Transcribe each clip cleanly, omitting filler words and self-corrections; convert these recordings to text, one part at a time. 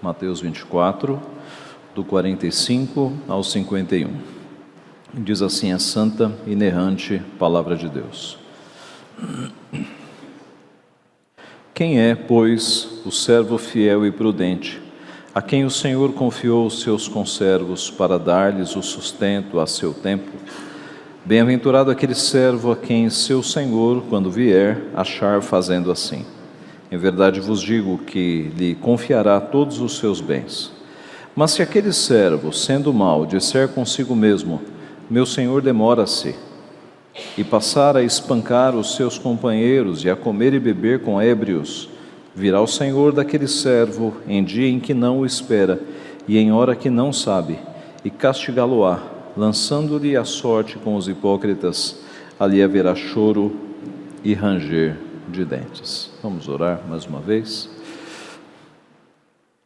Mateus 24, do 45 ao 51. Diz assim a santa, inerrante palavra de Deus. Quem é, pois, o servo fiel e prudente, a quem o Senhor confiou os seus conservos para dar-lhes o sustento a seu tempo? Bem-aventurado aquele servo a quem seu Senhor, quando vier, achar fazendo assim. Em verdade vos digo que lhe confiará todos os seus bens. Mas se aquele servo, sendo mau, disser consigo mesmo: meu senhor demora-se, e passar a espancar os seus companheiros e a comer e beber com ébrios, virá o senhor daquele servo em dia em que não o espera e em hora que não sabe, e castigá-lo-á, lançando-lhe a sorte com os hipócritas. Ali haverá choro e ranger de dentes. Vamos orar mais uma vez.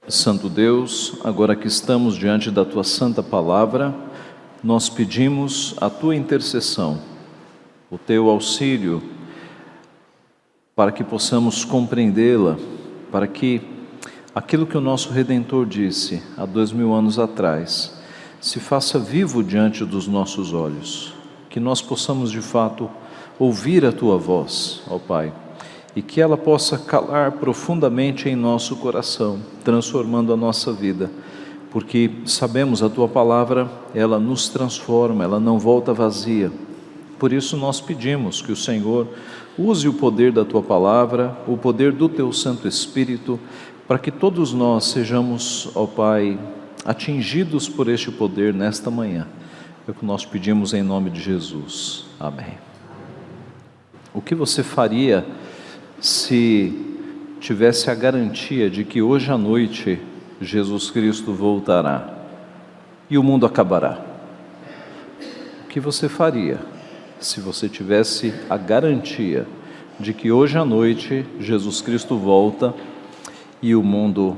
Santo Deus, agora que estamos diante da Tua Santa Palavra, nós pedimos a Tua intercessão, o Teu auxílio, para que possamos compreendê-la, para que aquilo que o nosso Redentor disse há 2000 anos atrás se faça vivo diante dos nossos olhos, que nós possamos de fato ouvir a Tua voz, ó Pai, e que ela possa calar profundamente em nosso coração, transformando a nossa vida, porque sabemos a Tua Palavra, ela nos transforma, ela não volta vazia. Por isso nós pedimos que o Senhor use o poder da Tua Palavra, o poder do Teu Santo Espírito, para que todos nós sejamos, ó Pai, atingidos por este poder nesta manhã. É o que nós pedimos em nome de Jesus. Amém. O que você faria se tivesse a garantia de que hoje à noite Jesus Cristo voltará e o mundo acabará? O que você faria se você tivesse a garantia de que hoje à noite Jesus Cristo volta e o mundo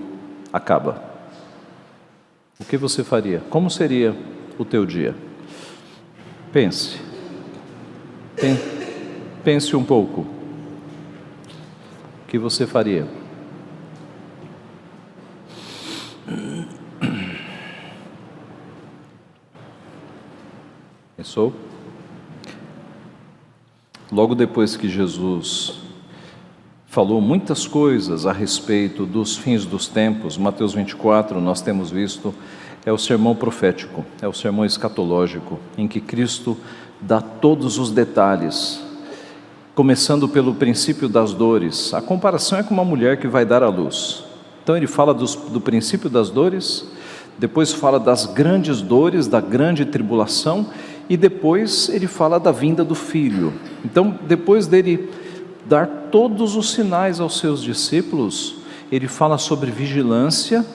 acaba? O que você faria? Como seria o teu dia? Pense um pouco. O que você faria? Pensou? Logo depois que Jesus falou muitas coisas a respeito dos fins dos tempos, Mateus 24, nós temos visto, é o sermão profético, é o sermão escatológico, em que Cristo dá todos os detalhes, começando pelo princípio das dores. A comparação é com uma mulher que vai dar à luz. Então ele fala do princípio das dores, depois fala das grandes dores, da grande tribulação, e depois ele fala da vinda do Filho. Então, depois dele dar todos os sinais aos seus discípulos, ele fala sobre vigilância.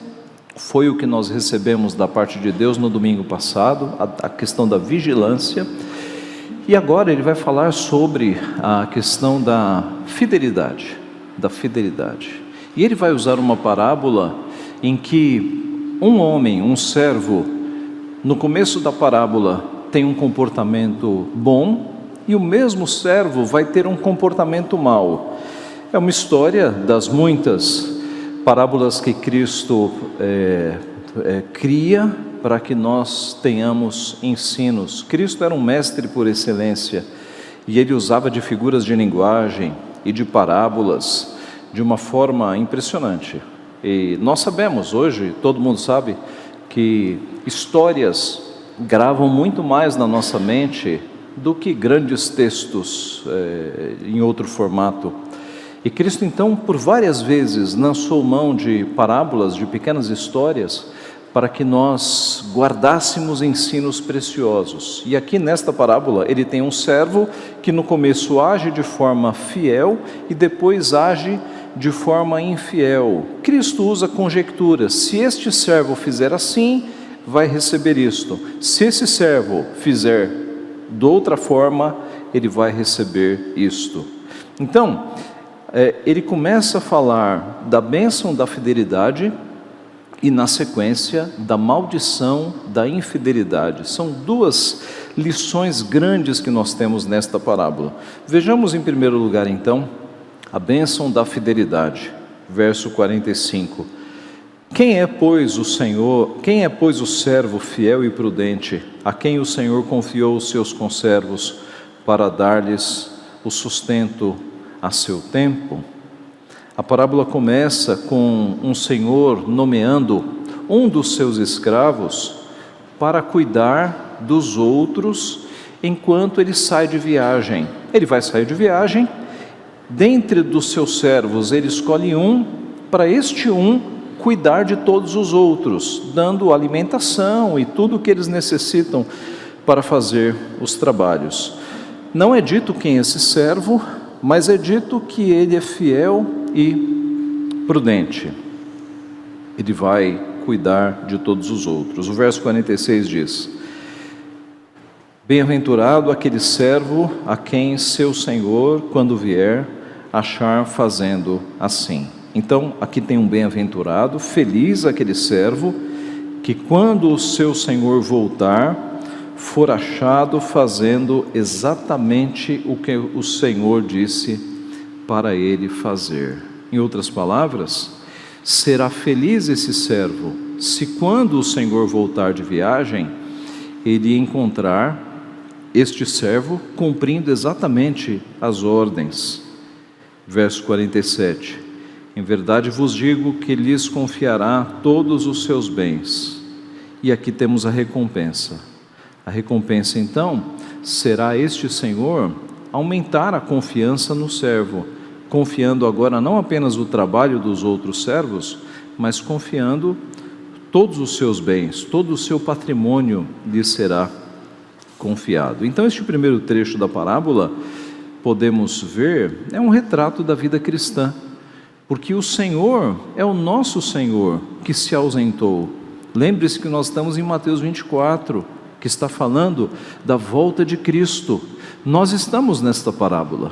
Foi o que nós recebemos da parte de Deus no domingo passado, a questão da vigilância. E agora ele vai falar sobre a questão da fidelidade, E ele vai usar uma parábola em que um homem, um servo, no começo da parábola tem um comportamento bom, e o mesmo servo vai ter um comportamento mau. É uma história das muitas parábolas que Cristo cria para que nós tenhamos ensinos. Cristo era um mestre por excelência, e ele usava de figuras de linguagem e de parábolas de uma forma impressionante. E nós sabemos hoje, todo mundo sabe, que histórias gravam muito mais na nossa mente do que grandes textos em outro formato. E Cristo então por várias vezes lançou mão de parábolas, de pequenas histórias, para que nós guardássemos ensinos preciosos. E aqui nesta parábola ele tem um servo que no começo age de forma fiel e depois age de forma infiel. Cristo usa conjecturas: se este servo fizer assim, vai receber isto. Se esse servo fizer de outra forma, ele vai receber isto. Então, ele começa a falar da bênção da fidelidade e na sequência da maldição da infidelidade. São duas lições grandes que nós temos nesta parábola. Vejamos em primeiro lugar então a bênção da fidelidade, verso 45. Quem é, pois, o servo fiel e prudente, a quem o Senhor confiou os seus conservos para dar-lhes o sustento a seu tempo? A parábola começa com um senhor nomeando um dos seus escravos para cuidar dos outros enquanto ele sai de viagem. Ele vai sair de viagem, dentre dos seus servos ele escolhe um, para este um cuidar de todos os outros, dando alimentação e tudo o que eles necessitam para fazer os trabalhos. Não é dito quem é esse servo, mas é dito que ele é fiel e prudente. Ele vai cuidar de todos os outros. O verso 46 diz: bem-aventurado aquele servo a quem seu senhor, quando vier, achar fazendo assim. Então, aqui tem um bem-aventurado, feliz aquele servo, que quando o seu senhor voltar, for achado fazendo exatamente o que o Senhor disse para ele fazer. Em outras palavras, será feliz esse servo, se quando o Senhor voltar de viagem, ele encontrar este servo cumprindo exatamente as ordens. Verso 47. Em verdade vos digo que lhes confiará todos os seus bens. E aqui temos a recompensa. A recompensa então será este Senhor aumentar a confiança no servo, confiando agora não apenas o trabalho dos outros servos, mas confiando todos os seus bens, todo o seu patrimônio lhe será confiado. Então este primeiro trecho da parábola, podemos ver, é um retrato da vida cristã. Porque o Senhor é o nosso Senhor que se ausentou. Lembre-se que nós estamos em Mateus 24, que está falando da volta de Cristo. Nós estamos nesta parábola.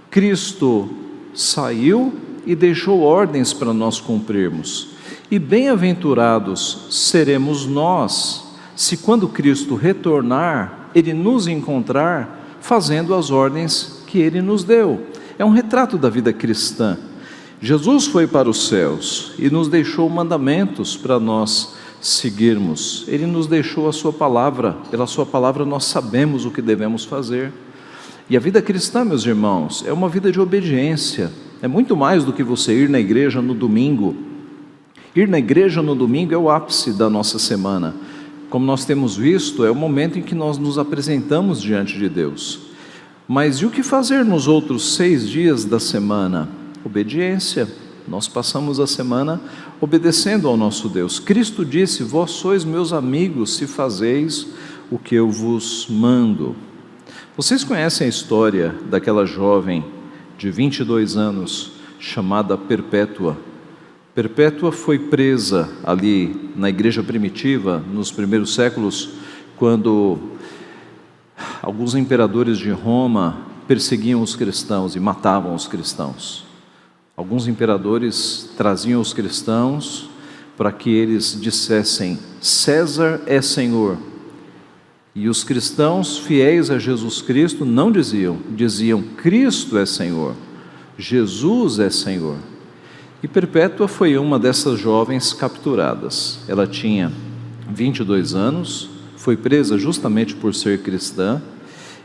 Cristo saiu e deixou ordens para nós cumprirmos. E bem-aventurados seremos nós, se quando Cristo retornar, Ele nos encontrar fazendo as ordens que Ele nos deu. É um retrato da vida cristã. Jesus foi para os céus e nos deixou mandamentos para nós seguirmos. Ele nos deixou a sua palavra, pela sua palavra nós sabemos o que devemos fazer. E a vida cristã, meus irmãos, é uma vida de obediência. É muito mais do que você ir na igreja no domingo. Ir na igreja no domingo é o ápice da nossa semana. Como nós temos visto, é o momento em que nós nos apresentamos diante de Deus. Mas e o que fazer nos outros 6 dias da semana? Obediência. Nós passamos a semana obedecendo ao nosso Deus. Cristo disse: vós sois meus amigos se fazeis o que eu vos mando. Vocês conhecem a história daquela jovem de 22 anos chamada Perpétua? Perpétua foi presa ali na igreja primitiva, nos primeiros séculos, quando alguns imperadores de Roma perseguiam os cristãos e matavam os cristãos. Alguns imperadores traziam os cristãos para que eles dissessem: César é Senhor. E os cristãos fiéis a Jesus Cristo não diziam Cristo é Senhor, Jesus é Senhor. E Perpétua foi uma dessas jovens capturadas. Ela tinha 22 anos, foi presa justamente por ser cristã,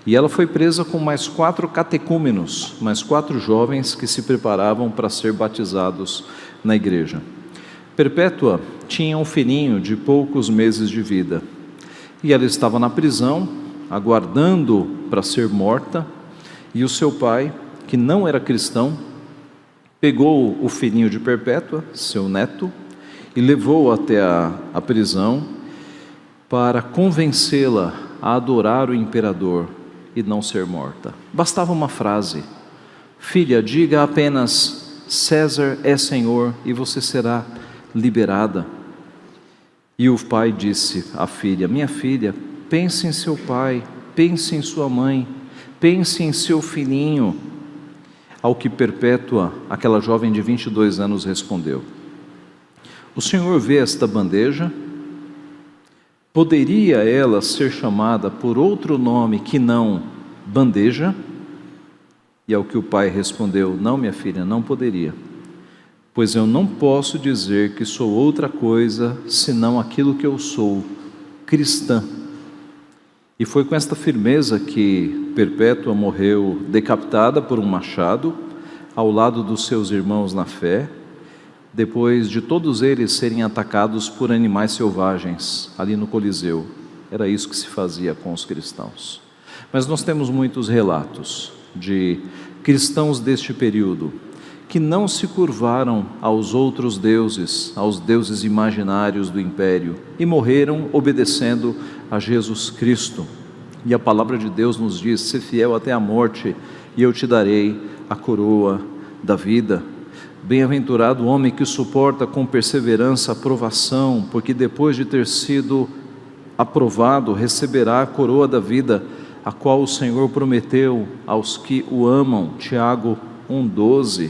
e ela foi presa com mais 4 catecúmenos, mais 4 jovens que se preparavam para ser batizados na igreja. Perpétua tinha um filhinho de poucos meses de vida, e ela estava na prisão, aguardando para ser morta, e o seu pai, que não era cristão, pegou o filhinho de Perpétua, seu neto, e levou-o até a prisão para convencê-la a adorar o imperador e não ser morta. Bastava uma frase: filha, diga apenas César é Senhor e você será liberada. E o pai disse à filha: minha filha, pense em seu pai, pense em sua mãe, pense em seu filhinho. Ao que Perpétua, aquela jovem de 22 anos, respondeu: o Senhor vê esta bandeja? Poderia ela ser chamada por outro nome que não bandeja? E ao que o pai respondeu: não, minha filha, não poderia, pois eu não posso dizer que sou outra coisa senão aquilo que eu sou, cristã. E foi com esta firmeza que Perpétua morreu decapitada por um machado, ao lado dos seus irmãos na fé, depois de todos eles serem atacados por animais selvagens, ali no Coliseu. Era isso que se fazia com os cristãos. Mas nós temos muitos relatos de cristãos deste período, que não se curvaram aos outros deuses, aos deuses imaginários do império, e morreram obedecendo a Jesus Cristo. E a palavra de Deus nos diz: ser fiel até a morte, e eu te darei a coroa da vida. Bem-aventurado o homem que suporta com perseverança a provação, porque depois de ter sido aprovado, receberá a coroa da vida, a qual o Senhor prometeu aos que o amam. Tiago 1,12.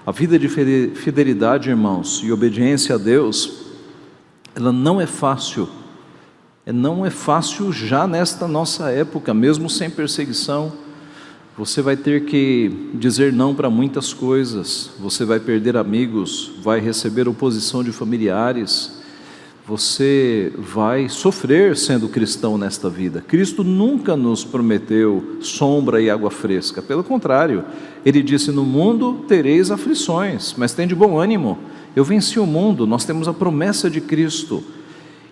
A vida de fidelidade, irmãos, e obediência a Deus, ela não é fácil. Não é fácil já nesta nossa época, mesmo sem perseguição. Você vai ter que dizer não para muitas coisas, você vai perder amigos, vai receber oposição de familiares, você vai sofrer sendo cristão nesta vida. Cristo nunca nos prometeu sombra e água fresca, pelo contrário, Ele disse: no mundo tereis aflições, mas tem de bom ânimo, eu venci o mundo. Nós temos a promessa de Cristo,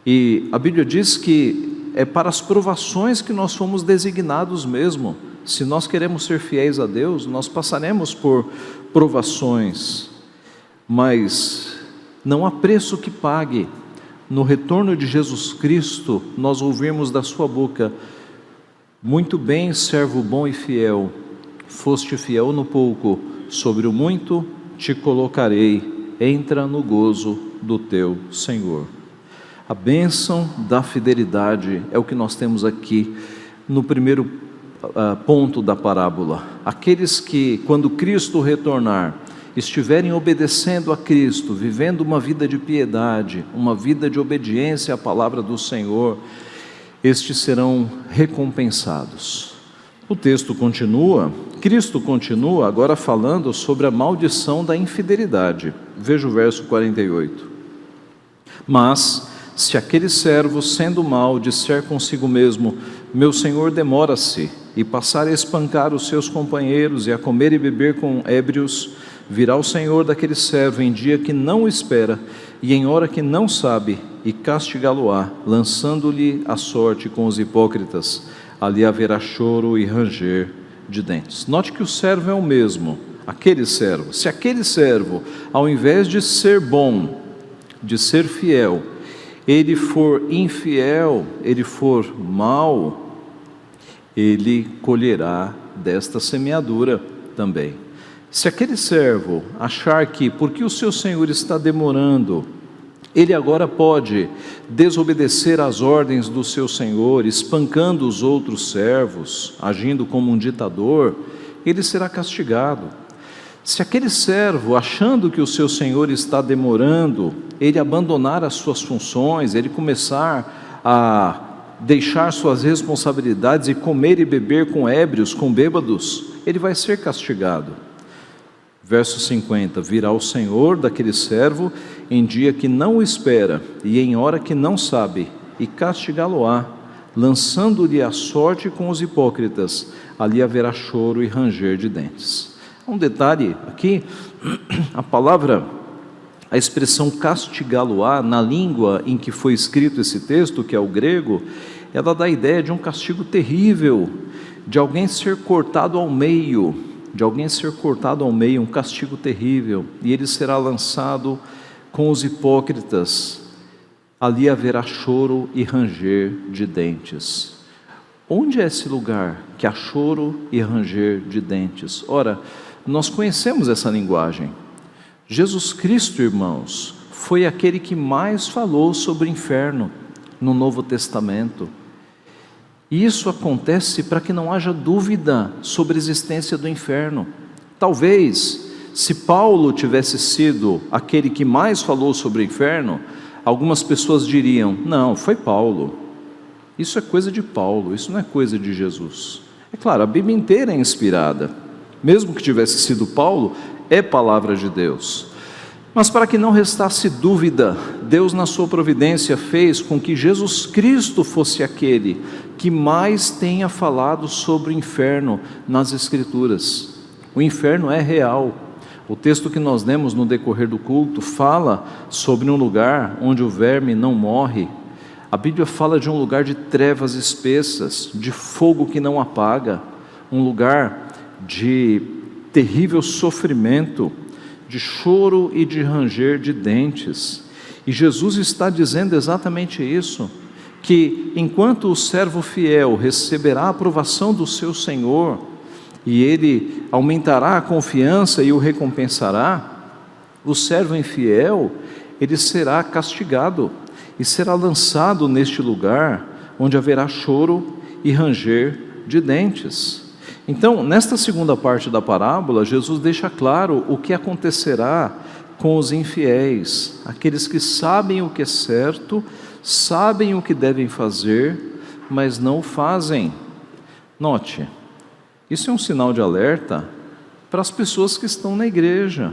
e a Bíblia diz que é para as provações que nós fomos designados mesmo. Se nós queremos ser fiéis a Deus, nós passaremos por provações, mas não há preço que pague. No retorno de Jesus Cristo, nós ouvirmos da sua boca: muito bem, servo bom e fiel, foste fiel no pouco, sobre o muito te colocarei, entra no gozo do teu Senhor. A bênção da fidelidade é o que nós temos aqui no primeiro ponto da parábola. Aqueles que, quando Cristo retornar, estiverem obedecendo a Cristo, vivendo uma vida de piedade, uma vida de obediência à palavra do Senhor, estes serão recompensados. O texto continua, Cristo continua agora falando sobre a maldição da infidelidade. Veja o verso 48. Mas, se aquele servo, sendo mau, disser consigo mesmo: meu senhor demora-se, e passar a espancar os seus companheiros e a comer e beber com ébrios, virá o Senhor daquele servo em dia que não o espera e em hora que não sabe, e castigá-lo-á, lançando-lhe a sorte com os hipócritas. Ali haverá choro e ranger de dentes. Note que o servo é o mesmo, aquele servo. Se aquele servo, ao invés de ser bom, de ser fiel, ele for infiel, ele for mau, ele colherá desta semeadura também. Se aquele servo achar que, porque o seu senhor está demorando, ele agora pode desobedecer às ordens do seu senhor, espancando os outros servos, agindo como um ditador, ele será castigado. Se aquele servo, achando que o seu senhor está demorando, ele abandonar as suas funções, ele começar a deixar suas responsabilidades e comer e beber com ébrios, com bêbados, ele vai ser castigado. Verso 50, virá o Senhor daquele servo em dia que não o espera e em hora que não sabe, e castigá-lo-á, lançando-lhe a sorte com os hipócritas, ali haverá choro e ranger de dentes. Um detalhe aqui, a expressão castigá-lo-á, na língua em que foi escrito esse texto, que é o grego, ela dá a ideia de um castigo terrível, de alguém ser cortado ao meio, um castigo terrível, e ele será lançado com os hipócritas, ali haverá choro e ranger de dentes. Onde é esse lugar que há choro e ranger de dentes? Ora, nós conhecemos essa linguagem. Jesus Cristo, irmãos, foi aquele que mais falou sobre o inferno no Novo Testamento. E isso acontece para que não haja dúvida sobre a existência do inferno. Talvez, se Paulo tivesse sido aquele que mais falou sobre o inferno, algumas pessoas diriam: não, foi Paulo, isso é coisa de Paulo, isso não é coisa de Jesus. É claro, a Bíblia inteira é inspirada, mesmo que tivesse sido Paulo, é palavra de Deus. Mas para que não restasse dúvida, Deus na sua providência fez com que Jesus Cristo fosse aquele que mais tenha falado sobre o inferno nas Escrituras. O inferno é real. O texto que nós lemos no decorrer do culto fala sobre um lugar onde o verme não morre. A Bíblia fala de um lugar de trevas espessas, de fogo que não apaga, um lugar de terrível sofrimento, de choro e de ranger de dentes. E Jesus está dizendo exatamente isso, que enquanto o servo fiel receberá a aprovação do seu Senhor, e ele aumentará a confiança e o recompensará, o servo infiel, ele será castigado e será lançado neste lugar onde haverá choro e ranger de dentes. Então, nesta segunda parte da parábola, Jesus deixa claro o que acontecerá com os infiéis, aqueles que sabem o que é certo, sabem o que devem fazer, mas não o fazem. Note, isso é um sinal de alerta para as pessoas que estão na igreja,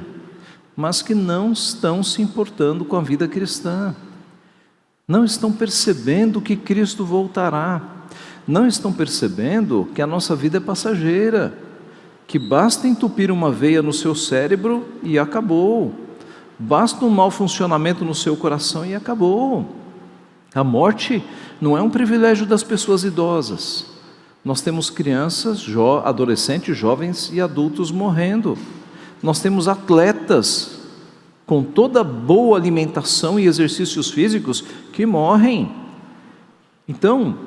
mas que não estão se importando com a vida cristã, não estão percebendo que Cristo voltará, não estão percebendo que a nossa vida é passageira, que basta entupir uma veia no seu cérebro e acabou, basta um mau funcionamento no seu coração e acabou. A morte não é um privilégio das pessoas idosas. Nós temos crianças, adolescentes, jovens e adultos morrendo. Nós temos atletas com toda boa alimentação e exercícios físicos que morrem. Então,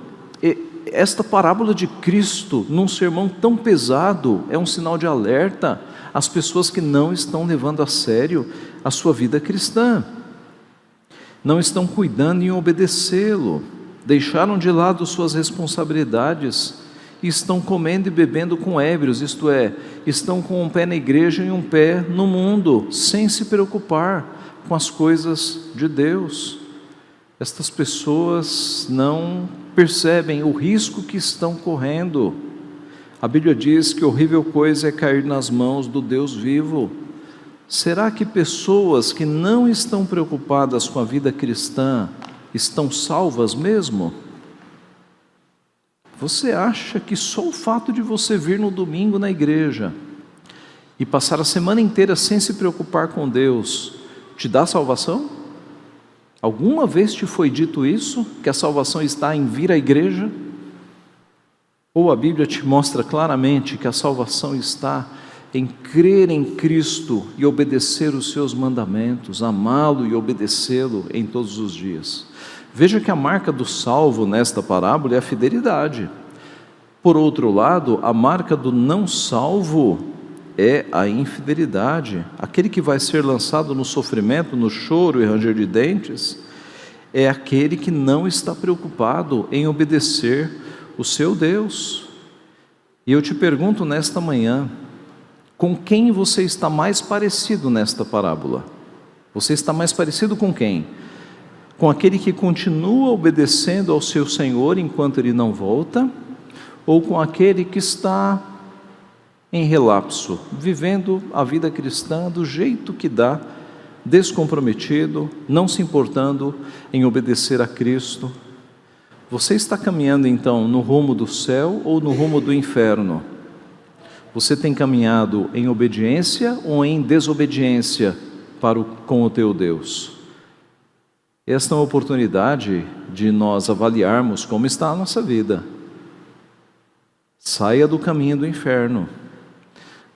esta parábola de Cristo, num sermão tão pesado, é um sinal de alerta às pessoas que não estão levando a sério a sua vida cristã, não estão cuidando em obedecê-lo, deixaram de lado suas responsabilidades e estão comendo e bebendo com ébrios, isto é, estão com um pé na igreja e um pé no mundo, sem se preocupar com as coisas de Deus. Estas pessoas não percebem o risco que estão correndo. A Bíblia diz que horrível coisa é cair nas mãos do Deus vivo. Será que pessoas que não estão preocupadas com a vida cristã estão salvas mesmo? Você acha que só o fato de você vir no domingo na igreja e passar a semana inteira sem se preocupar com Deus te dá salvação? Alguma vez te foi dito isso, que a salvação está em vir à igreja? Ou a Bíblia te mostra claramente que a salvação está em crer em Cristo e obedecer os seus mandamentos, amá-lo e obedecê-lo em todos os dias? Veja que a marca do salvo nesta parábola é a fidelidade. Por outro lado, a marca do não salvo é a infidelidade. Aquele que vai ser lançado no sofrimento, no choro e ranger de dentes, é aquele que não está preocupado em obedecer o seu Deus. E eu te pergunto nesta manhã, com quem você está mais parecido nesta parábola? Você está mais parecido com quem? Com aquele que continua obedecendo ao seu Senhor enquanto ele não volta, ou com aquele que está em relapso, vivendo a vida cristã do jeito que dá, descomprometido, não se importando em obedecer a Cristo? Você está caminhando então no rumo do céu ou no rumo do inferno? Você tem caminhado em obediência ou em desobediência com o teu Deus? Esta é uma oportunidade de nós avaliarmos como está a nossa vida. Saia do caminho do inferno.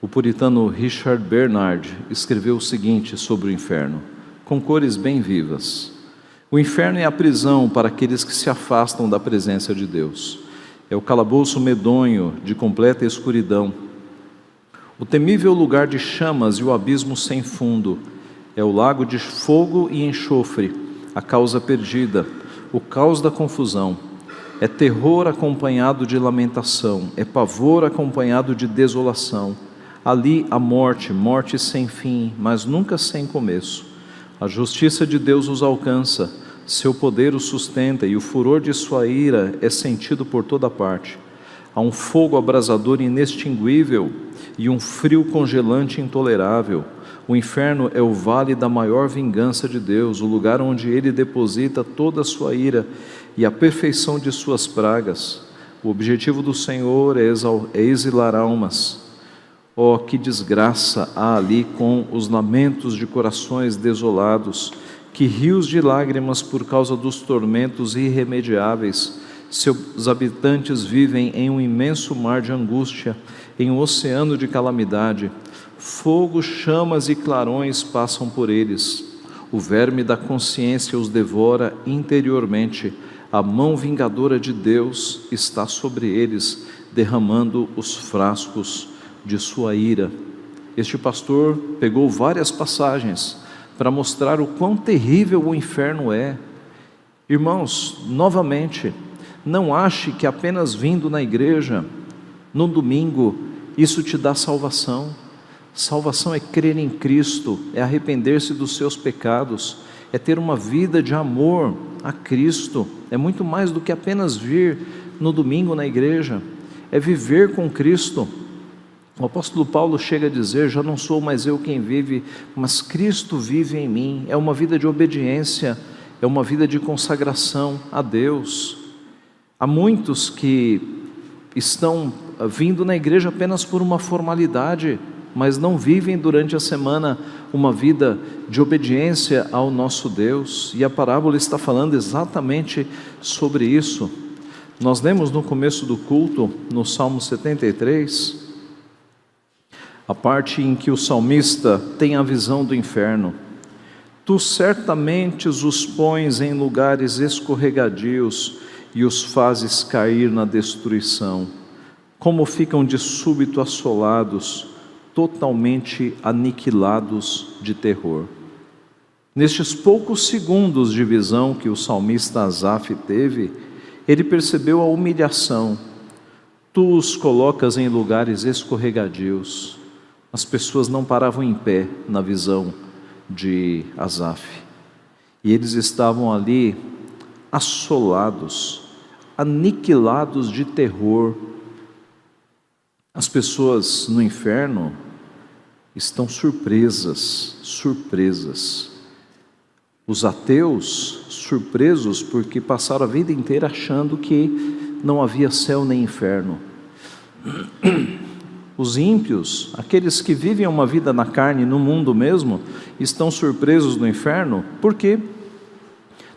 O puritano Richard Bernard escreveu o seguinte sobre o inferno, com cores bem vivas: o inferno é a prisão para aqueles que se afastam da presença de Deus. É o calabouço medonho de completa escuridão. O temível lugar de chamas e o abismo sem fundo. É o lago de fogo e enxofre, a causa perdida, o caos da confusão. É terror acompanhado de lamentação, é pavor acompanhado de desolação. Ali a morte, morte sem fim, mas nunca sem começo. A justiça de Deus os alcança, seu poder os sustenta e o furor de sua ira é sentido por toda parte. Há um fogo abrasador inextinguível e um frio congelante intolerável. O inferno é o vale da maior vingança de Deus, o lugar onde Ele deposita toda a sua ira e a perfeição de suas pragas. O objetivo do Senhor é exilar almas. Oh, que desgraça há ali com os lamentos de corações desolados, que rios de lágrimas por causa dos tormentos irremediáveis. Seus habitantes vivem em um imenso mar de angústia, em um oceano de calamidade. Fogo, chamas e clarões passam por eles. O verme da consciência os devora interiormente. A mão vingadora de Deus está sobre eles, derramando os frascos de sua ira. Este pastor pegou várias passagens para mostrar o quão terrível o inferno é. Irmãos, novamente, não ache que apenas vindo na igreja, no domingo, isso te dá salvação. Salvação é crer em Cristo, é arrepender-se dos seus pecados, é ter uma vida de amor a Cristo, é muito mais do que apenas vir no domingo na igreja, é viver com Cristo. O apóstolo Paulo chega a dizer: já não sou mais eu quem vive, mas Cristo vive em mim. É uma vida de obediência, é uma vida de consagração a Deus. Há muitos que estão vindo na igreja apenas por uma formalidade, mas não vivem durante a semana uma vida de obediência ao nosso Deus, e a parábola está falando exatamente sobre isso. Nós lemos no começo do culto, no Salmo 73, a parte em que o salmista tem a visão do inferno. Tu certamente os pões em lugares escorregadios e os fazes cair na destruição, como ficam de súbito assolados, totalmente aniquilados de terror. Nestes poucos segundos de visão que o salmista Asaf teve, ele percebeu a humilhação. Tu os colocas em lugares escorregadios. As pessoas não paravam em pé na visão de Asaf, e eles estavam ali assolados, aniquilados de terror. As pessoas no inferno estão surpresas. Os ateus surpresos porque passaram a vida inteira achando que não havia céu nem inferno. Os ímpios, aqueles que vivem uma vida na carne, no mundo mesmo, estão surpresos no inferno porque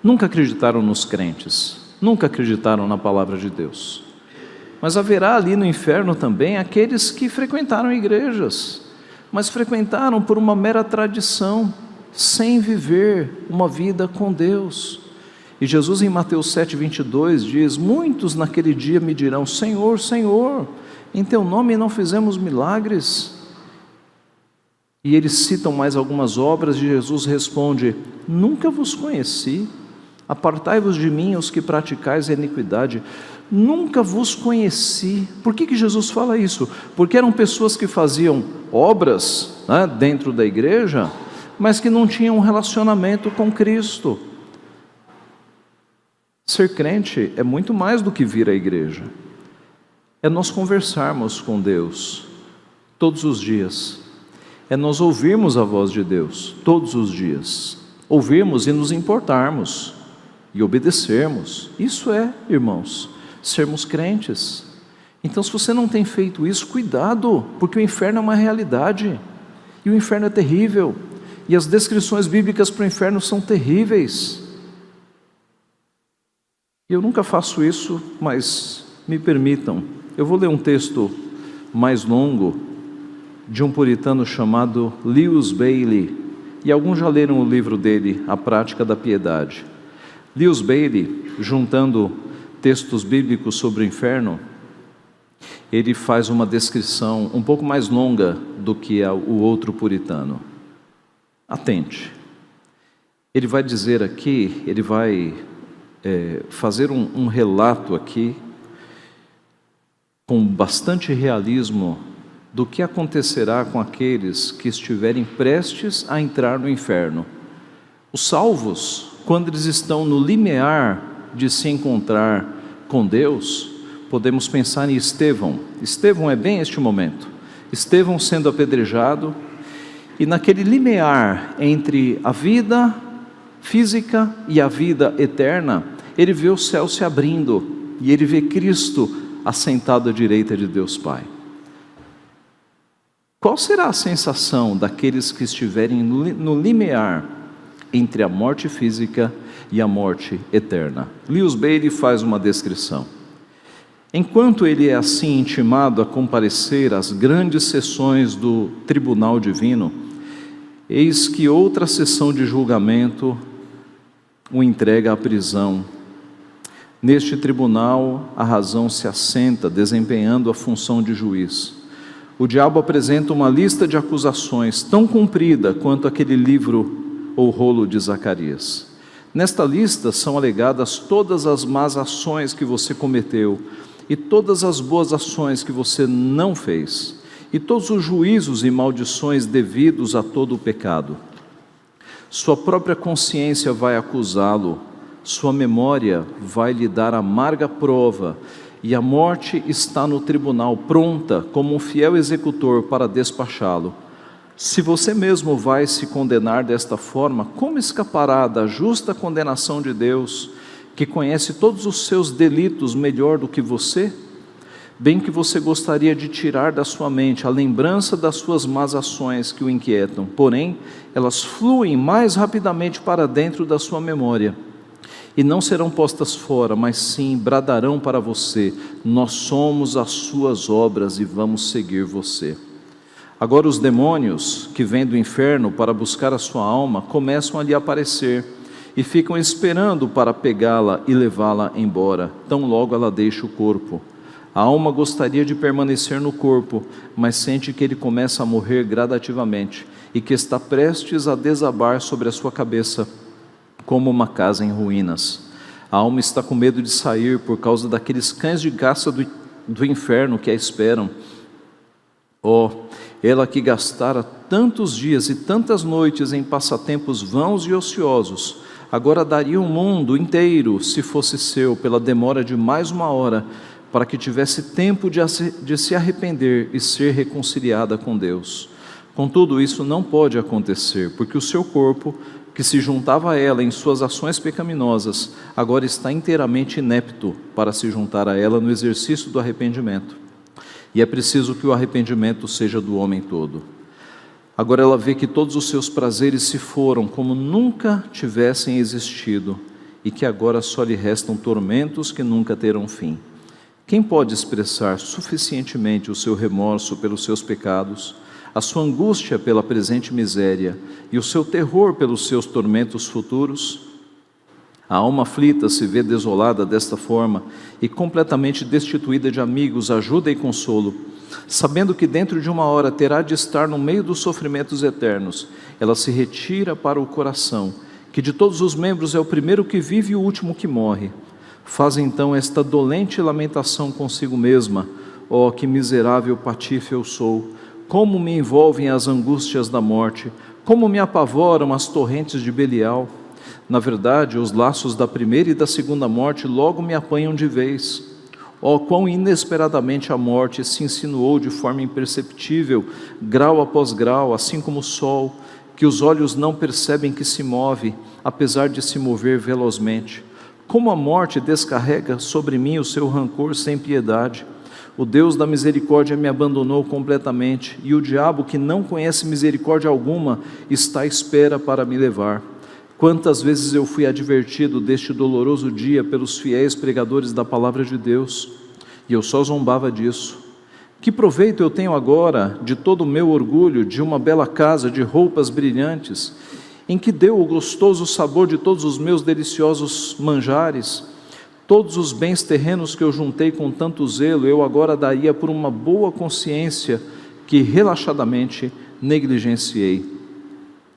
nunca acreditaram nos crentes, nunca acreditaram na palavra de Deus. Mas haverá ali no inferno também aqueles que frequentaram igrejas, mas frequentaram por uma mera tradição, sem viver uma vida com Deus. E Jesus em Mateus 7:22 diz: muitos naquele dia me dirão: Senhor, Senhor, em teu nome não fizemos milagres? E eles citam mais algumas obras, e Jesus responde: nunca vos conheci, apartai-vos de mim os que praticais a iniquidade. Nunca vos conheci. Por que Jesus fala isso? Porque eram pessoas que faziam obras, né, dentro da igreja, mas que não tinham um relacionamento com Cristo. Ser crente é muito mais do que vir à igreja, é nós conversarmos com Deus todos os dias, é nós ouvirmos a voz de Deus todos os dias, ouvirmos e nos importarmos e obedecermos. Isso é, irmãos, sermos crentes. Então, se você não tem feito isso, cuidado, porque o inferno é uma realidade, e o inferno é terrível, e as descrições bíblicas para o inferno são terríveis. Eu nunca faço isso, mas me permitam, eu vou ler um texto mais longo, de um puritano chamado Lewis Bailey, e alguns já leram o livro dele, A Prática da Piedade. Lewis Bailey, juntando textos bíblicos sobre o inferno, ele faz uma descrição um pouco mais longa do que o outro puritano. Atente. Ele vai dizer aqui, ele vai fazer um relato aqui, com bastante realismo, do que acontecerá com aqueles que estiverem prestes a entrar no inferno. Os salvos, quando eles estão no limiar de se encontrar com Deus, podemos pensar em Estevão. Estevão é bem este momento. Estevão sendo apedrejado, E naquele limiar entre a vida física e a vida eterna, ele vê o céu se abrindo e ele vê Cristo assentado à direita de Deus Pai. Qual será a sensação daqueles que estiverem no limiar entre a morte física e a morte eterna? Lewis Bailey faz uma descrição. Enquanto ele é assim intimado a comparecer às grandes sessões do tribunal divino, eis que outra sessão de julgamento o entrega à prisão. Neste tribunal, a razão se assenta, desempenhando a função de juiz. O diabo apresenta uma lista de acusações tão comprida quanto aquele livro ou rolo de Zacarias. Nesta lista são alegadas todas as más ações que você cometeu e todas as boas ações que você não fez, e todos os juízos e maldições devidos a todo o pecado. Sua própria consciência vai acusá-lo, sua memória vai lhe dar amarga prova, e a morte está no tribunal, pronta como um fiel executor para despachá-lo. Se você mesmo vai se condenar desta forma, como escapará da justa condenação de Deus, que conhece todos os seus delitos melhor do que você? Bem que você gostaria de tirar da sua mente a lembrança das suas más ações que o inquietam, porém, elas fluem mais rapidamente para dentro da sua memória, e não serão postas fora, mas sim bradarão para você: nós somos as suas obras e vamos seguir você. Agora os demônios que vêm do inferno para buscar a sua alma começam a lhe aparecer e ficam esperando para pegá-la e levá-la embora, tão logo ela deixa o corpo. A alma gostaria de permanecer no corpo, mas sente que ele começa a morrer gradativamente e que está prestes a desabar sobre a sua cabeça como uma casa em ruínas. A alma está com medo de sair por causa daqueles cães de caça do inferno que a esperam. Oh, ela que gastara tantos dias e tantas noites em passatempos vãos e ociosos, agora daria o mundo inteiro, se fosse seu, pela demora de mais uma hora, para que tivesse tempo de se arrepender e ser reconciliada com Deus. Contudo, isso não pode acontecer, porque o seu corpo, que se juntava a ela em suas ações pecaminosas, agora está inteiramente inepto para se juntar a ela no exercício do arrependimento. E é preciso que o arrependimento seja do homem todo. Agora ela vê que todos os seus prazeres se foram como nunca tivessem existido, e que agora só lhe restam tormentos que nunca terão fim. Quem pode expressar suficientemente o seu remorso pelos seus pecados, a sua angústia pela presente miséria e o seu terror pelos seus tormentos futuros? A alma aflita se vê desolada desta forma e completamente destituída de amigos, ajuda e consolo. Sabendo que dentro de uma hora terá de estar no meio dos sofrimentos eternos, ela se retira para o coração, que de todos os membros é o primeiro que vive e o último que morre. Faz então esta dolente lamentação consigo mesma: ó, que miserável patife eu sou! Como me envolvem as angústias da morte, como me apavoram as torrentes de Belial. Na verdade, os laços da primeira e da segunda morte logo me apanham de vez. Oh, quão inesperadamente a morte se insinuou de forma imperceptível, grau após grau, assim como o sol, que os olhos não percebem que se move, apesar de se mover velozmente. Como a morte descarrega sobre mim o seu rancor sem piedade. O Deus da misericórdia me abandonou completamente, e o diabo, que não conhece misericórdia alguma, está à espera para me levar. Quantas vezes eu fui advertido deste doloroso dia pelos fiéis pregadores da palavra de Deus, e eu só zombava disso. Que proveito eu tenho agora de todo o meu orgulho, de uma bela casa, de roupas brilhantes, em que deu o gostoso sabor de todos os meus deliciosos manjares? Todos os bens terrenos que eu juntei com tanto zelo, eu agora daria por uma boa consciência que relaxadamente negligenciei.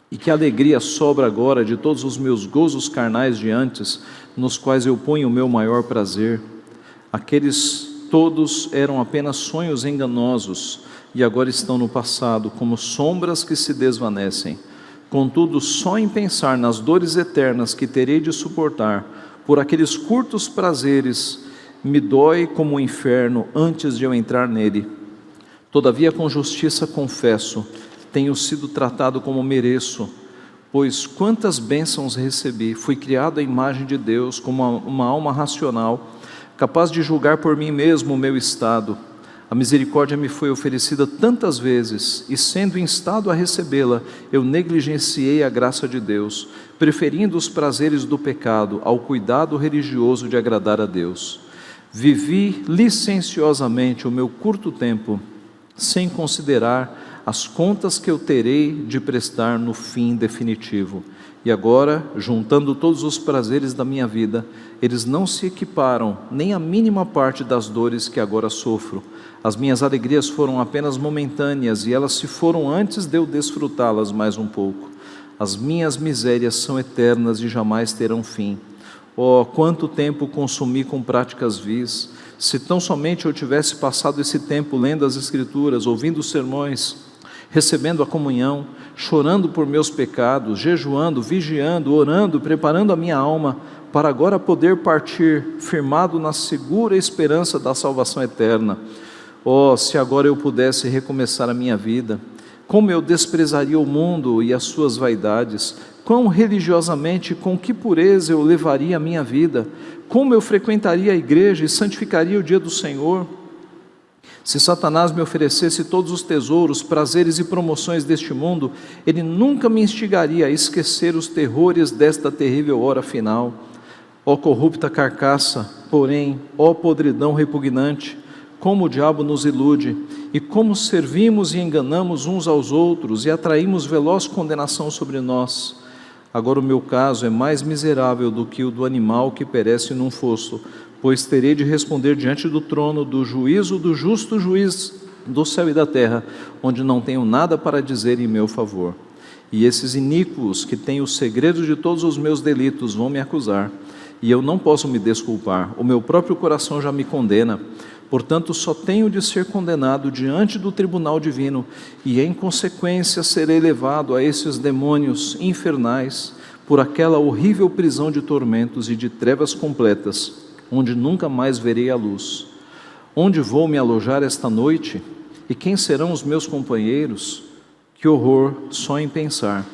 E que alegria sobra agora de todos os meus gozos carnais de antes, nos quais eu ponho o meu maior prazer. Aqueles todos eram apenas sonhos enganosos, e agora estão no passado, como sombras que se desvanecem. Contudo, só em pensar nas dores eternas que terei de suportar por aqueles curtos prazeres, me dói como o inferno antes de eu entrar nele. Todavia, com justiça confesso, tenho sido tratado como mereço, pois quantas bênçãos recebi. Fui criado à imagem de Deus, como uma alma racional, capaz de julgar por mim mesmo o meu estado. A misericórdia me foi oferecida tantas vezes, e sendo instado a recebê-la, eu negligenciei a graça de Deus, preferindo os prazeres do pecado ao cuidado religioso de agradar a Deus. Vivi licenciosamente o meu curto tempo, sem considerar as contas que eu terei de prestar no fim definitivo. E agora, juntando todos os prazeres da minha vida, eles não se equiparam nem a mínima parte das dores que agora sofro. As minhas alegrias foram apenas momentâneas, e elas se foram antes de eu desfrutá-las mais um pouco. As minhas misérias são eternas e jamais terão fim. Oh, quanto tempo consumi com práticas vis! Se tão somente eu tivesse passado esse tempo lendo as Escrituras, ouvindo os sermões, recebendo a comunhão, chorando por meus pecados, jejuando, vigiando, orando, preparando a minha alma, para agora poder partir, firmado na segura esperança da salvação eterna. Oh, se agora eu pudesse recomeçar a minha vida, como eu desprezaria o mundo e as suas vaidades, quão religiosamente, com que pureza eu levaria a minha vida, como eu frequentaria a igreja e santificaria o dia do Senhor. Se Satanás me oferecesse todos os tesouros, prazeres e promoções deste mundo, ele nunca me instigaria a esquecer os terrores desta terrível hora final. Ó corrupta carcaça, porém, ó podridão repugnante, como o diabo nos ilude, e como servimos e enganamos uns aos outros, e atraímos veloz condenação sobre nós. Agora o meu caso é mais miserável do que o do animal que perece num fosso, pois terei de responder diante do trono do juízo do justo juiz do céu e da terra, onde não tenho nada para dizer em meu favor. E esses iníquos que têm o segredo de todos os meus delitos vão me acusar, e eu não posso me desculpar, o meu próprio coração já me condena. Portanto, só tenho de ser condenado diante do tribunal divino, e em consequência serei levado a esses demônios infernais, por aquela horrível prisão de tormentos e de trevas completas, onde nunca mais verei a luz. Onde vou me alojar esta noite? E quem serão os meus companheiros? Que horror só em pensar,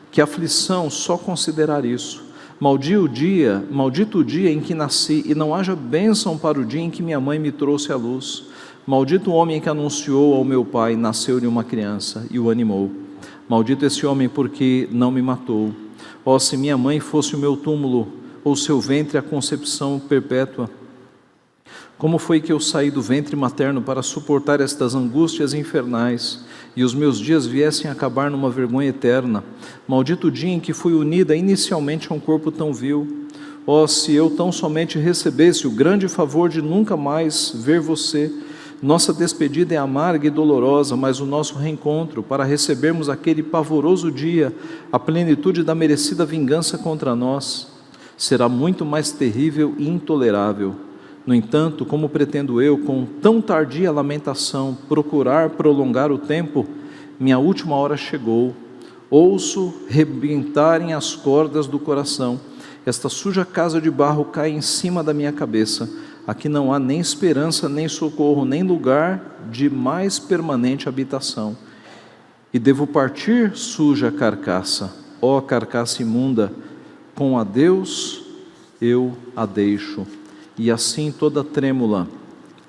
que aflição só considerar isso. Maldito o dia em que nasci, e não haja bênção para o dia em que minha mãe me trouxe à luz. Maldito o homem que anunciou ao meu pai, nasceu-lhe uma criança, e o animou. Maldito esse homem porque não me matou. Oh, se minha mãe fosse o meu túmulo, ou seu ventre a concepção perpétua. Como foi que eu saí do ventre materno para suportar estas angústias infernais, e os meus dias viessem a acabar numa vergonha eterna? Maldito o dia em que fui unida inicialmente a um corpo tão vil. Oh, se eu tão somente recebesse o grande favor de nunca mais ver você. Nossa despedida é amarga e dolorosa, mas o nosso reencontro, para recebermos aquele pavoroso dia, a plenitude da merecida vingança contra nós, será muito mais terrível e intolerável. No entanto, como pretendo eu, com tão tardia lamentação, procurar prolongar o tempo, minha última hora chegou. Ouço rebentarem as cordas do coração. Esta suja casa de barro cai em cima da minha cabeça. Aqui não há nem esperança, nem socorro, nem lugar de mais permanente habitação. E devo partir, suja carcaça, ó carcaça imunda, com adeus eu a deixo. E assim toda trêmula,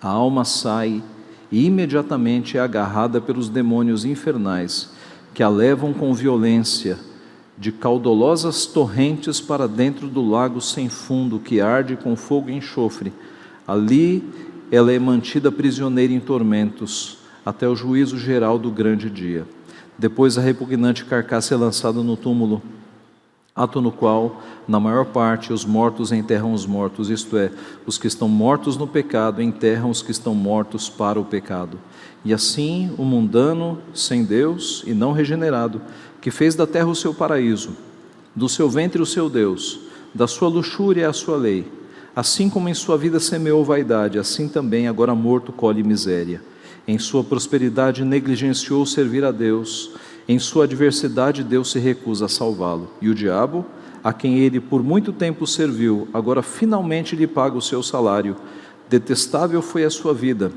a alma sai e imediatamente é agarrada pelos demônios infernais, que a levam com violência de caudalosas torrentes para dentro do lago sem fundo, que arde com fogo e enxofre. Ali ela é mantida prisioneira em tormentos, até o juízo geral do grande dia. Depois a repugnante carcaça é lançada no túmulo, ato no qual, na maior parte, os mortos enterram os mortos, isto é, os que estão mortos no pecado enterram os que estão mortos para o pecado. E assim o mundano, sem Deus e não regenerado, que fez da terra o seu paraíso, do seu ventre o seu Deus, da sua luxúria a sua lei, assim como em sua vida semeou vaidade, assim também, agora morto, colhe miséria. Em sua prosperidade negligenciou servir a Deus, em sua adversidade Deus se recusa a salvá-lo. E o diabo, a quem ele por muito tempo serviu, agora finalmente lhe paga o seu salário. Detestável foi a sua vida,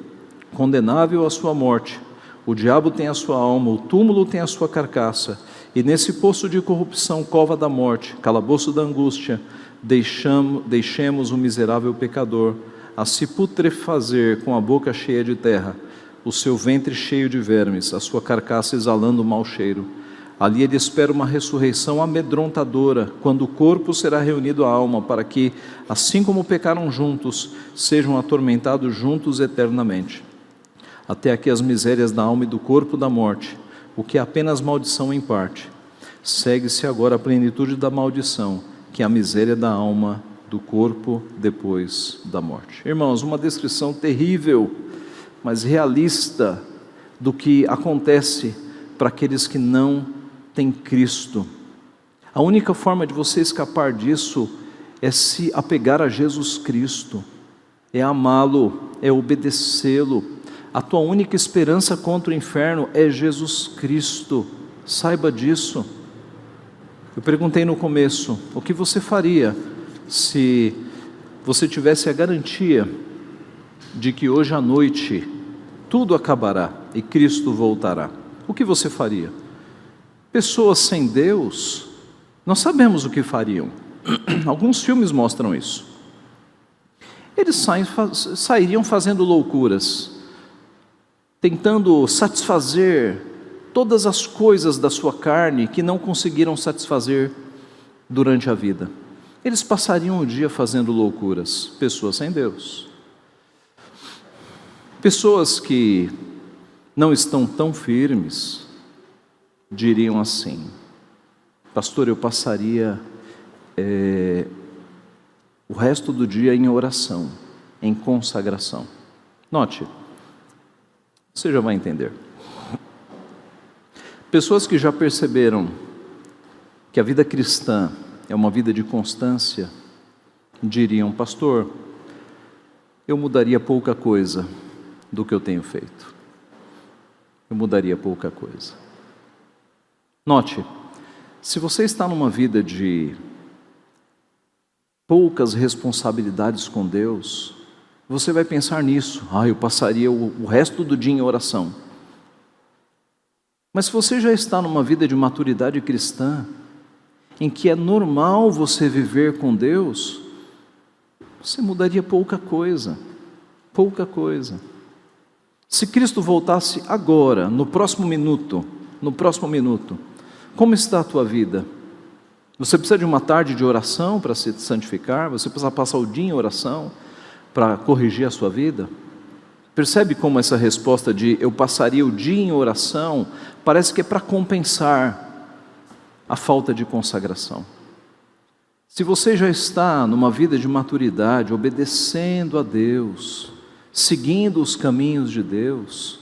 condenável a sua morte. O diabo tem a sua alma, o túmulo tem a sua carcaça, e nesse poço de corrupção, cova da morte, calabouço da angústia, deixemos o miserável pecador a se putrefazer com a boca cheia de terra, o seu ventre cheio de vermes, a sua carcaça exalando mau cheiro. Ali ele espera uma ressurreição amedrontadora, quando o corpo será reunido à alma, para que, assim como pecaram juntos, sejam atormentados juntos eternamente. Até aqui as misérias da alma e do corpo da morte, o que é apenas maldição em parte. Segue-se agora a plenitude da maldição, que é a miséria da alma, do corpo depois da morte. Irmãos, uma descrição terrível, mas realista, do que acontece para aqueles que não têm Cristo. A única forma de você escapar disso é se apegar a Jesus Cristo, é amá-lo, é obedecê-lo. A tua única esperança contra o inferno é Jesus Cristo, saiba disso. Eu perguntei no começo, o que você faria se você tivesse a garantia de que hoje à noite tudo acabará e Cristo voltará? O que você faria? Pessoas sem Deus, nós sabemos o que fariam. Alguns filmes mostram isso. Eles sairiam fazendo loucuras, tentando satisfazer todas as coisas da sua carne que não conseguiram satisfazer durante a vida. Eles passariam o dia fazendo loucuras. Pessoas sem Deus. Pessoas que não estão tão firmes diriam assim: pastor, eu passaria o resto do dia em oração, em consagração. Note, você já vai entender. Pessoas que já perceberam que a vida cristã é uma vida de constância, diriam: pastor, eu mudaria pouca coisa do que eu tenho feito. Eu mudaria pouca coisa. Note, se você está numa vida de poucas responsabilidades com Deus, você vai pensar nisso: eu passaria o resto do dia em oração. Mas se você já está numa vida de maturidade cristã, em que é normal você viver com Deus, você mudaria pouca coisa, pouca coisa. Se Cristo voltasse agora, no próximo minuto, como está a tua vida? Você precisa de uma tarde de oração para se santificar? Você precisa passar o dia em oração para corrigir a sua vida? Percebe como essa resposta de eu passaria o dia em oração parece que é para compensar a falta de consagração. Se você já está numa vida de maturidade, obedecendo a Deus, seguindo os caminhos de Deus,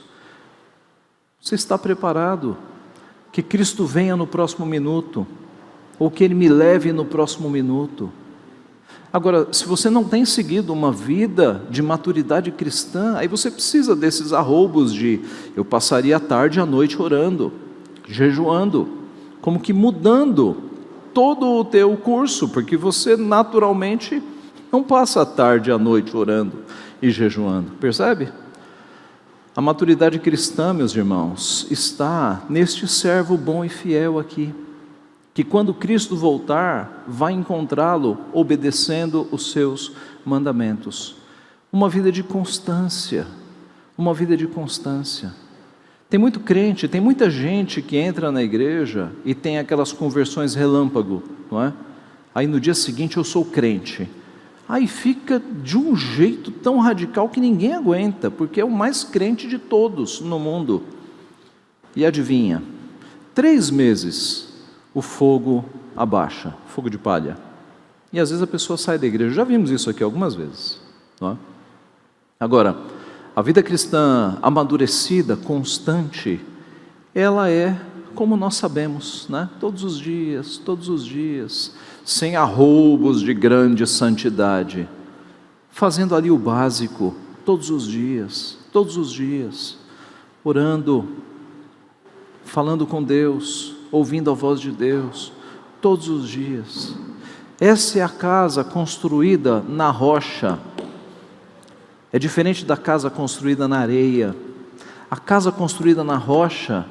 você está preparado que Cristo venha no próximo minuto, ou que Ele me leve no próximo minuto. Agora, se você não tem seguido uma vida de maturidade cristã, aí você precisa desses arroubos de eu passaria a tarde e a noite orando, jejuando, como que mudando todo o teu curso, porque você naturalmente não passa a tarde e a noite orando e jejuando, percebe? A maturidade cristã, meus irmãos, está neste servo bom e fiel aqui, que quando Cristo voltar, vai encontrá-lo obedecendo os seus mandamentos. Uma vida de constância, uma vida de constância. Tem muito crente, tem muita gente que entra na igreja e tem aquelas conversões relâmpago, não é? Aí no dia seguinte eu sou crente. Aí fica de um jeito tão radical que ninguém aguenta, porque é o mais crente de todos no mundo. E adivinha, 3 meses o fogo abaixa, fogo de palha. E às vezes a pessoa sai da igreja, já vimos isso aqui algumas vezes, não é? Agora, a vida cristã amadurecida, constante, ela é como nós sabemos, né? Todos os dias, sem arroubos de grande santidade, fazendo ali o básico, todos os dias, orando, falando com Deus, ouvindo a voz de Deus, todos os dias. Essa é a casa construída na rocha, é diferente da casa construída na areia. A casa construída na rocha,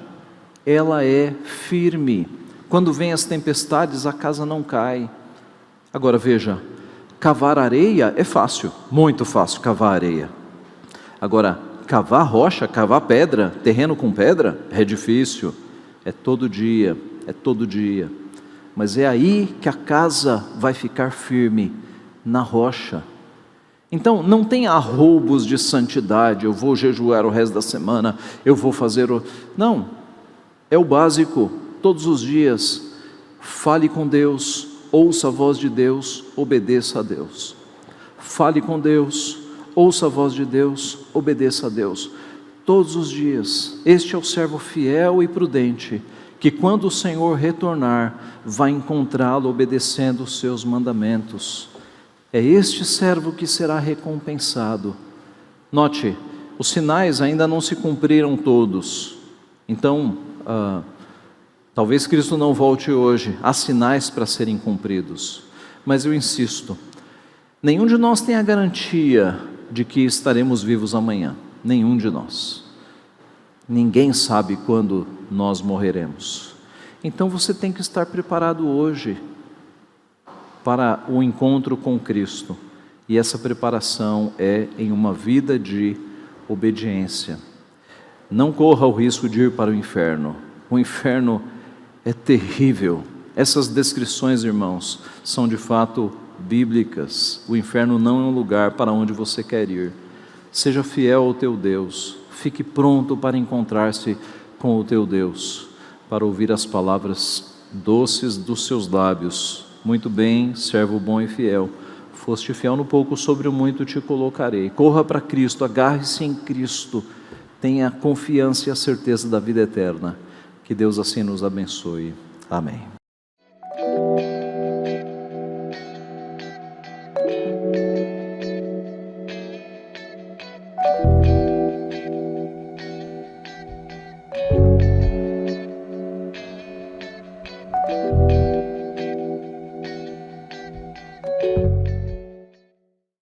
ela é firme. Quando vêm as tempestades, a casa não cai. Agora veja, cavar areia é fácil, muito fácil cavar areia. Agora, cavar rocha, cavar pedra, terreno com pedra, é difícil. É todo dia, é todo dia. Mas é aí que a casa vai ficar firme, na rocha. Então, não tem arroubos de santidade, eu vou jejuar o resto da semana, eu vou fazer o... Não, é o básico, todos os dias, fale com Deus, ouça a voz de Deus, obedeça a Deus. Fale com Deus, ouça a voz de Deus, obedeça a Deus. Todos os dias, este é o servo fiel e prudente, que quando o Senhor retornar, vai encontrá-lo obedecendo os seus mandamentos. É este servo que será recompensado. Note, os sinais ainda não se cumpriram todos. Então, talvez Cristo não volte hoje. Há sinais para serem cumpridos. Mas eu insisto, nenhum de nós tem a garantia de que estaremos vivos amanhã. Nenhum de nós. Ninguém sabe quando nós morreremos. Então você tem que estar preparado hoje para o encontro com Cristo. E essa preparação é em uma vida de obediência. Não corra o risco de ir para o inferno. O inferno é terrível. Essas descrições, irmãos, são de fato bíblicas. O inferno não é um lugar para onde você quer ir. Seja fiel ao teu Deus. Fique pronto para encontrar-se com o teu Deus, para ouvir as palavras doces dos seus lábios. Muito bem, servo bom e fiel. Foste fiel no pouco, sobre o muito te colocarei. Corra para Cristo, agarre-se em Cristo. Tenha confiança e a certeza da vida eterna. Que Deus assim nos abençoe. Amém.